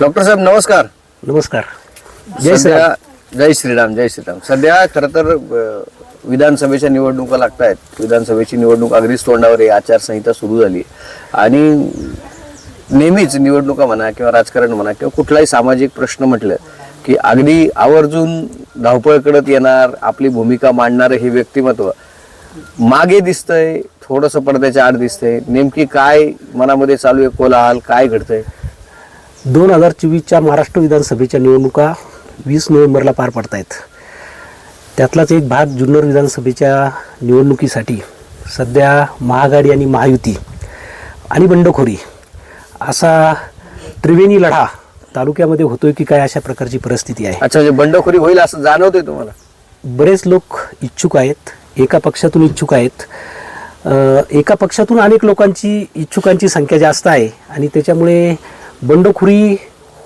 Doctor साहेब नमस्कार. नमस्कार. जय श्रीराम. जय श्रीराम. जय श्रीराम. सध्या खरं तर विधानसभेच्या निवडणुका लागत आहेत. विधानसभेची निवडणूक अगदीच तोंडावर आहे. आचारसंहिता सुरू झाली आणि नेहमीच निवडणुका म्हणा किंवा राजकारण म्हणा किंवा कुठलाही सामाजिक प्रश्न म्हटलं की अगदी आवर्जून धावपळ करत येणार, आपली भूमिका मांडणार हे व्यक्तिमत्व मागे दिसतंय, थोडंसं पडद्याच्या आड दिसतंय. नेमकी काय मनामध्ये चालू आहे, कोलाहल काय घडतंय? 2024च्या महाराष्ट्र विधानसभेच्या निवडणुका 20 नोव्हेंबरला पार पडत आहेत. त्यातलाच एक भाग जुन्नर विधानसभेच्या निवडणुकीसाठी सध्या महाआघाडी आणि महायुती आणि बंडखोरी असा त्रिवेणी लढा तालुक्यामध्ये होतोय की काय, अशा प्रकारची परिस्थिती आहे. अच्छा, म्हणजे बंडखोरी होईल असं जाणवतंय तुम्हाला? बरेच लोक इच्छुक आहेत, एका पक्षातून इच्छुक आहेत. एका पक्षातून अनेक इच्छुकांची संख्या जास्त आहे आणि त्याच्यामुळे बंडखोरी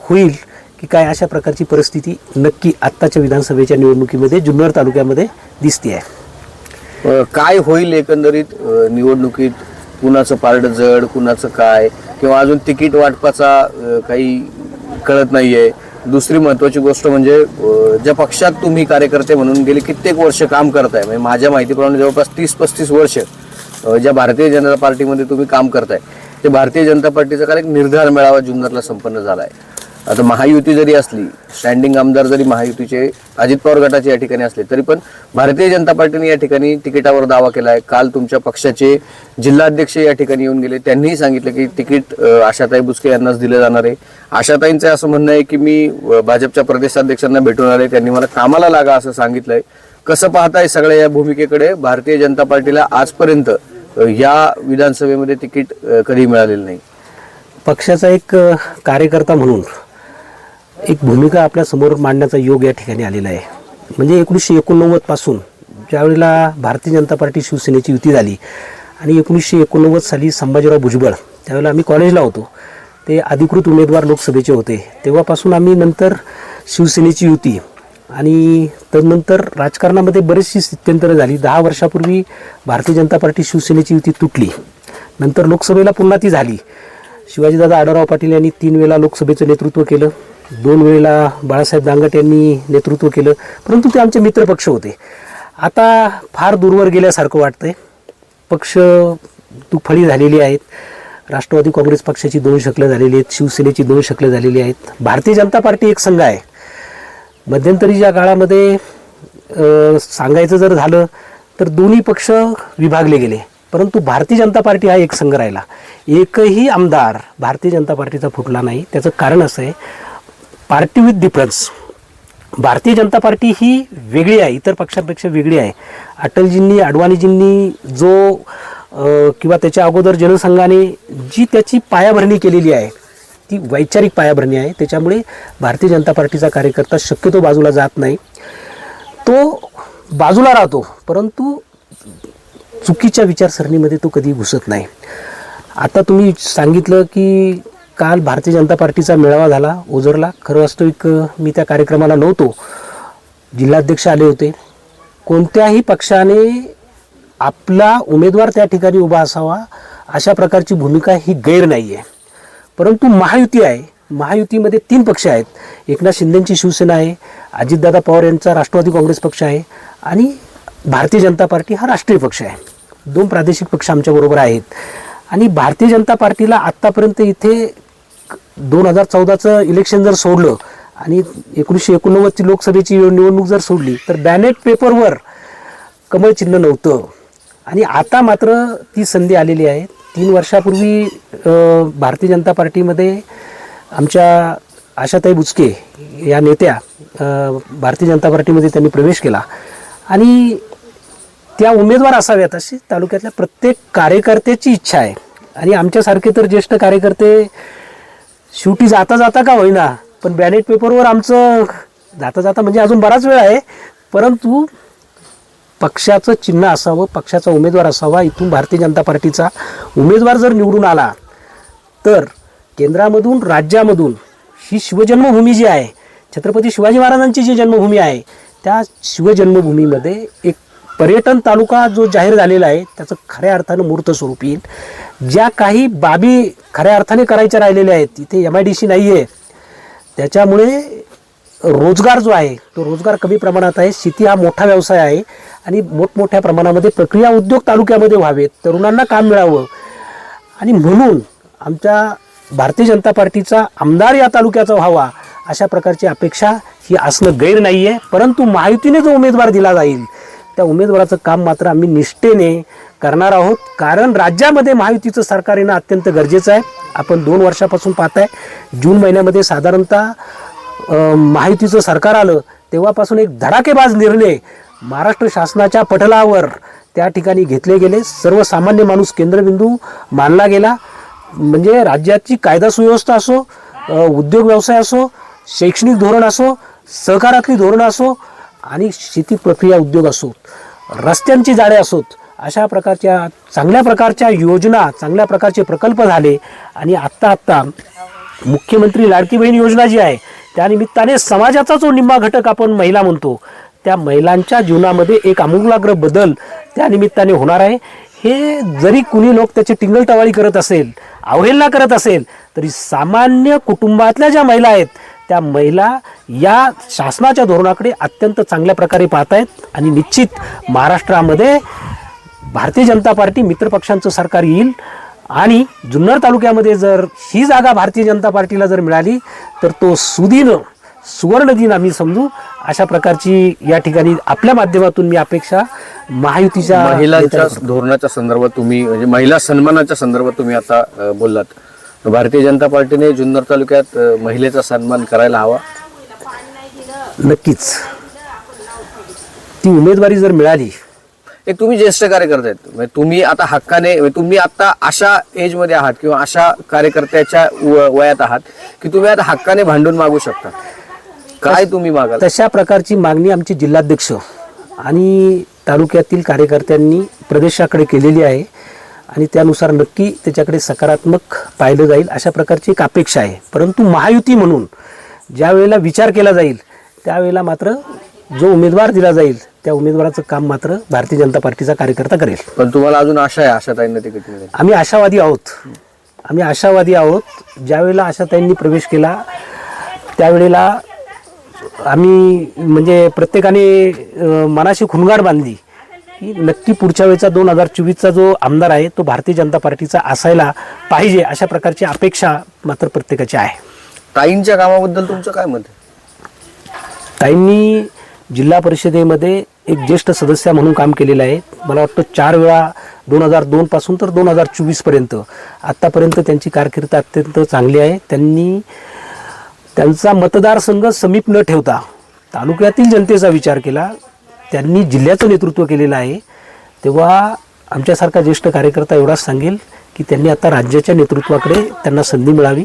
होईल की काय, अशा प्रकारची परिस्थिती नक्की आत्ताच्या विधानसभेच्या निवडणुकीमध्ये जुन्नर तालुक्यामध्ये दिसते आहे. काय होईल एकंदरीत निवडणुकीत? कुणाचं पारडं जड, कुणाचं काय, किंवा अजून तिकीट वाटपाचा काही कळत नाहीये. दुसरी महत्वाची गोष्ट म्हणजे ज्या पक्षात तुम्ही कार्यकर्ते म्हणून गेले कित्येक वर्ष काम करताय, म्हणजे माझ्या माहितीप्रमाणे जवळपास 30-35 वर्ष ज्या भारतीय जनता पार्टीमध्ये तुम्ही काम करताय, ते भारतीय जनता पार्टीचा काल एक निर्धार मेळावा जुन्नरला संपन्न झाला आहे. आता महायुती जरी असली, स्टँडिंग आमदार जरी महायुतीचे अजित पवार गटाचे या ठिकाणी असले, तरी पण भारतीय जनता पार्टीने या ठिकाणी तिकिटावर दावा केला आहे. काल तुमच्या पक्षाचे जिल्हाध्यक्ष या ठिकाणी येऊन गेले, त्यांनीही सांगितलं की तिकीट आशाताई बुचके यांनाच दिलं जाणार आहे. आशाताईंचं असं म्हणणं आहे की मी भाजपच्या प्रदेशाध्यक्षांना भेटून आले, त्यांनी मला कामाला लागा असं सांगितलंय. कसं पाहताय सगळ्या या भूमिकेकडे? भारतीय जनता पार्टीला आजपर्यंत या विधानसभेमध्ये तिकीट कधी मिळालेलं नाही. पक्षाचा एक कार्यकर्ता म्हणून एक भूमिका आपल्या समोर मांडण्याचा योग या ठिकाणी आलेला आहे. म्हणजे 1989 पासून ज्यावेळेला भारतीय जनता पार्टी शिवसेनेची युती झाली आणि 1989 साली संभाजीराव भुजबळ, त्यावेळेला आम्ही कॉलेजला होतो, ते अधिकृत उमेदवार लोकसभेचे होते. तेव्हापासून आम्ही नंतर शिवसेनेची युती आणि तदनंतर राजकारणामध्ये बरीचशी स्थित्यंतरं झाली. 10 वर्षापूर्वी भारतीय जनता पार्टी शिवसेनेची युती तुटली, नंतर लोकसभेला पुन्हा ती झाली. शिवाजीदादा आढळराव पाटील यांनी 3 वेळा लोकसभेचं नेतृत्व केलं, 2 वेळेला बाळासाहेब दांगट यांनी नेतृत्व केलं, परंतु ते आमचे मित्रपक्ष होते. आता फार दूरवर गेल्यासारखं वाटतंय. पक्ष तुफळी झालेली आहेत. राष्ट्रवादी काँग्रेस पक्षाची 2 शकलं झालेली आहेत, शिवसेनेची 2 शकलं झालेली आहेत. भारतीय जनता पार्टी एक संघ आहे. मध्यंतरीच्या काळामध्ये सांगायचं जर झालं तर दोन्ही पक्ष विभागले गेले, परंतु भारतीय जनता पार्टी हा एक संघ राहिला. एकही आमदार भारतीय जनता पार्टीचा फुटला नाही. त्याचं कारण असं आहे, party with difference. Bharatiya Janata party ही वेगळी आहे, इतर पक्षांपेक्षा वेगळी आहे. अटलजींनी, अडवाणीजींनी जो किंवा त्याच्या अगोदर जनसंघाने जी त्याची पायाभरणी केलेली आहे ती वैचारिक पायाभरणी आहे. त्याच्यामुळे भारतीय जनता पार्टीचा कार्यकर्ता शक्यतो बाजूला जात नाही, तो बाजूला राहतो, परंतु चुकीच्या विचारसरणीमध्ये तो कधी घुसत नाही. आता तुम्ही सांगितलं की काल भारतीय जनता पार्टीचा मेळावा झाला ओझरला. खरं वास्तविक मी त्या कार्यक्रमाला नव्हतो, जिल्हाध्यक्ष आले होते. कोणत्याही पक्षाने आपला उमेदवार त्या ठिकाणी उभा असावा अशा प्रकारची भूमिका ही गैर नाही आहे. परंतु महायुती आहे, महायुतीमध्ये 3 पक्ष आहेत. एकनाथ शिंदेंची शिवसेना आहे, अजितदादा पवार यांचा राष्ट्रवादी काँग्रेस पक्ष आहे आणि भारतीय जनता पार्टी हा राष्ट्रीय पक्ष आहे. 2 प्रादेशिक पक्ष आमच्याबरोबर आहेत. आणि भारतीय जनता पार्टीला आत्तापर्यंत इथे 2014चं इलेक्शन जर सोडलं आणि 1989ची लोकसभेची निवडणूक जर सोडली तर बॅलेट पेपरवर कमळ चिन्ह नव्हतं. आणि आता मात्र ती संधी आलेली आहे. 3 वर्षापूर्वी भारतीय जनता पार्टीमध्ये आमच्या आशाताई बुचके या नेत्या भारतीय जनता पार्टीमध्ये त्यांनी प्रवेश केला आणि त्या उमेदवार असाव्यात अशी तालुक्यातल्या प्रत्येक कार्यकर्त्याची इच्छा आहे. आणि आमच्यासारखे तर ज्येष्ठ कार्यकर्ते शेवटी जाता जाता का होईना, पण बॅलेट पेपरवर आमचं जाता जाता म्हणजे अजून बराच वेळ आहे, परंतु पक्षाचं चिन्ह असावं, पक्षाचा उमेदवार असावा. इथून भारतीय जनता पार्टीचा उमेदवार जर निवडून आला तर केंद्रामधून राज्यामधून ही शिवजन्मभूमी जी आहे, छत्रपती शिवाजी महाराजांची जी जन्मभूमी आहे, त्या शिवजन्मभूमीमध्ये एक पर्यटन तालुका जो जाहीर झालेला आहे त्याचं खऱ्या अर्थानं मूर्त स्वरूप येईल. ज्या काही बाबी खऱ्या अर्थाने करायच्या राहिलेल्या आहेत, इथे MIDC नाही आहे, त्याच्यामुळे रोजगार जो आहे तो रोजगार कमी प्रमाणात आहे. शेती हा मोठा व्यवसाय आहे आणि मोठमोठ्या प्रमाणामध्ये प्रक्रिया उद्योग तालुक्यामध्ये व्हावेत, तरुणांना काम मिळावं आणि म्हणून आमच्या भारतीय जनता पार्टीचा आमदार या तालुक्याचा व्हावा अशा प्रकारची अपेक्षा ही असणं गैर नाही आहे. परंतु महायुतीने जो उमेदवार दिला जाईल त्या उमेदवाराचं काम मात्र आम्ही निष्ठेने करणार आहोत. कारण राज्यामध्ये महायुतीचं सरकार येणं अत्यंत गरजेचं आहे. आपण 2 वर्षापासून पाहताय, जून महिन्यामध्ये साधारणतः महायुतीचं सरकार आलं तेव्हापासून एक धडाकेबाज निर्णय महाराष्ट्र शासनाच्या पटलावर त्या ठिकाणी घेतले गेले. सर्वसामान्य माणूस केंद्रबिंदू मानला गेला. म्हणजे राज्याची कायदा सुव्यवस्था असो, उद्योग व्यवसाय असो, शैक्षणिक धोरण असो, सहकारातली धोरणं असो आणि शेती प्रक्रिया उद्योग असो, रस्त्यांची जाळे असोत, अशा प्रकारच्या चांगल्या प्रकारच्या योजना, चांगल्या प्रकारचे प्रकल्प झाले. आणि आत्ता मुख्यमंत्री लाडकी बहीण योजना जी आहे त्यानिमित्ताने समाजाचा जो निम्मा घटक आपण महिला म्हणतो त्या महिलांच्या जीवनामध्ये एक आमूलाग्र बदल त्या निमित्ताने होणार आहे. हे जरी कुणी लोक त्याची टिंगलटवाळी करत असेल, अवहेलना करत असेल, तरी सामान्य कुटुंबातल्या ज्या महिला आहेत त्या महिला या शासनाच्या धोरणाकडे अत्यंत चांगल्या प्रकारे पाहत आहेत. आणि निश्चित महाराष्ट्रामध्ये भारतीय जनता पार्टी मित्रपक्षांचं सरकार येईल आणि जुन्नर तालुक्यामध्ये जर ही जागा भारतीय जनता पार्टीला जर मिळाली तर तो सुवर्ण दिन आम्ही समजू. अशा प्रकारची या ठिकाणी आपल्या माध्यमातून मी अपेक्षा महायुतीच्या महिलांच्या धोरणाच्या संदर्भात तुम्ही म्हणजे महिला सन्मानाच्या संदर्भात तुम्ही आता बोललात. भारतीय जनता पार्टीने जुन्नर तालुक्यात महिलेचा सन्मान करायला हवा. नक्कीच ती उमेदवारी जर मिळाली. एक तुम्ही ज्येष्ठ कार्यकर्ते आहेत, म्हणजे तुम्ही आता हक्काने, म्हणजे तुम्ही आता अशा एज मध्ये आहात किंवा अशा कार्यकर्त्याच्या वयात आहात की तुम्ही आता हक्काने भांडून मागू शकता. काय तुम्ही मागाल? तशा प्रकारची मागणी आमची जिल्हाध्यक्ष आणि तालुक्यातील कार्यकर्त्यांनी प्रदेशाकडे केलेली आहे आणि त्यानुसार नक्की त्याच्याकडे सकारात्मक पाहिलं जाईल अशा प्रकारची एक अपेक्षा आहे. परंतु महायुती म्हणून ज्या वेळेला विचार केला जाईल त्यावेळेला मात्र जो उमेदवार दिला जाईल त्या उमेदवाराचं काम मात्र भारतीय जनता पार्टीचा कार्यकर्ता करेल. पण तुम्हाला अजून आशा आहे आशाताईंना तिकीट मिळेल? आम्ही आशावादी आहोत. ज्या वेळेला आशाताईंनी प्रवेश केला त्यावेळेला आम्ही म्हणजे प्रत्येकाने मनाशी खुणगाड बांधली की नक्की पुढच्या वेळेचा 2024चा जो आमदार आहे तो भारतीय जनता पार्टीचा असायला पाहिजे अशा प्रकारची अपेक्षा मात्र प्रत्येकाची आहे. ताईंच्या कामाबद्दल तुमचं काय मत आहे? ताईंनी जिल्हा परिषदेमध्ये एक ज्येष्ठ सदस्य म्हणून काम केलेलं आहे. मला वाटतं 4 वेळा 2002 पासून तर 2024 पर्यंत आत्तापर्यंत त्यांची कारकीर्द अत्यंत चांगली आहे. त्यांनी त्यांचा मतदारसंघ समीप न ठेवता तालुक्यातील जनतेचा विचार केला. त्यांनी जिल्ह्याचं नेतृत्व केलेलं आहे. तेव्हा आमच्यासारखा ज्येष्ठ कार्यकर्ता एवढाच सांगेल की त्यांनी आता राज्याच्या नेतृत्वाकडे त्यांना संधी मिळावी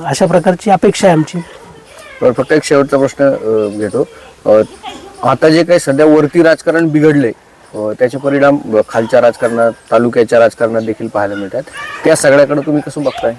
अशा प्रकारची अपेक्षा आहे आमची. फक्त एक शेवटचा प्रश्न घेतो. आता जे काही सध्या वरती राजकारण बिघडले त्याचे परिणाम खालच्या राजकारणात, तालुक्याच्या राजकारणात देखील पाहायला मिळतात. त्या सगळ्याकडे तुम्ही कसं बघताय?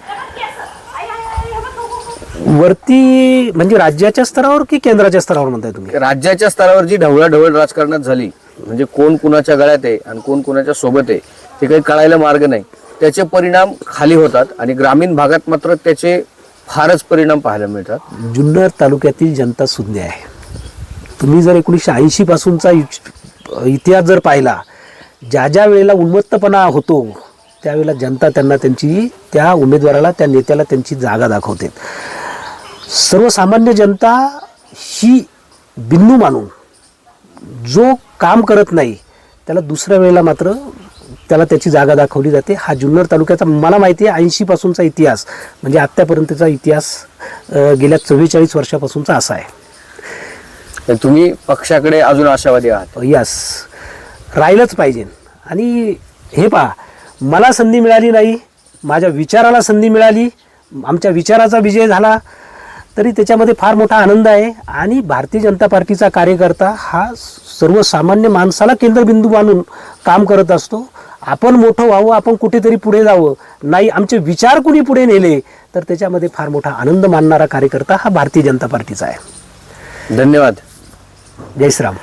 वरती म्हणजे राज्याच्या स्तरावर की केंद्राच्या स्तरावर म्हणताय तुम्ही? राज्याच्या स्तरावर जी ढवळाढवळ राजकारणात झाली, म्हणजे कोण कुणाच्या गळ्यात आहे आणि कोण कुणाच्या सोबत आहे ते काही कळायला मार्ग नाही. त्याचे परिणाम खाली होतात आणि ग्रामीण भागात मात्र त्याचे फारच परिणाम पाहायला मिळतात. जुन्नर तालुक्यातील जनता सुज्ञ आहे. तुम्ही जर 1980 पासूनचा इतिहास जर पाहिला, ज्या वेळेला उन्मत्तपणा होतो त्यावेळेला जनता त्यांना त्या उमेदवाराला, त्या नेत्याला त्यांची जागा दाखवते. सर्वसामान्य जनता ही बिंदू मानून जो काम करत नाही त्याला दुसऱ्या वेळेला मात्र त्याला त्याची जागा दाखवली जाते. हा जुन्नर तालुक्याचा मला माहिती आहे 80 पासूनचा इतिहास म्हणजे आत्तापर्यंतचा इतिहास गेल्या 44 वर्षापासूनचा असा आहे. तुम्ही पक्षाकडे अजून आशावादी आहात? यस, राहिलंच पाहिजे. आणि हे पहा, मला संधी मिळाली नाही, माझ्या विचाराला संधी मिळाली, आमच्या विचाराचा विजय झाला तरी त्याच्यामध्ये फार मोठा आनंद आहे. आणि भारतीय जनता पार्टीचा कार्यकर्ता हा सर्वसामान्य माणसाला केंद्रबिंदू मानून काम करत असतो. आपण मोठं व्हावं, आपण कुठेतरी पुढे जावं, नाही आमचे विचार कुणी पुढे नेले तर त्याच्यामध्ये फार मोठा आनंद मानणारा कार्यकर्ता हा भारतीय जनता पार्टीचा आहे. धन्यवाद. जय श्रीराम.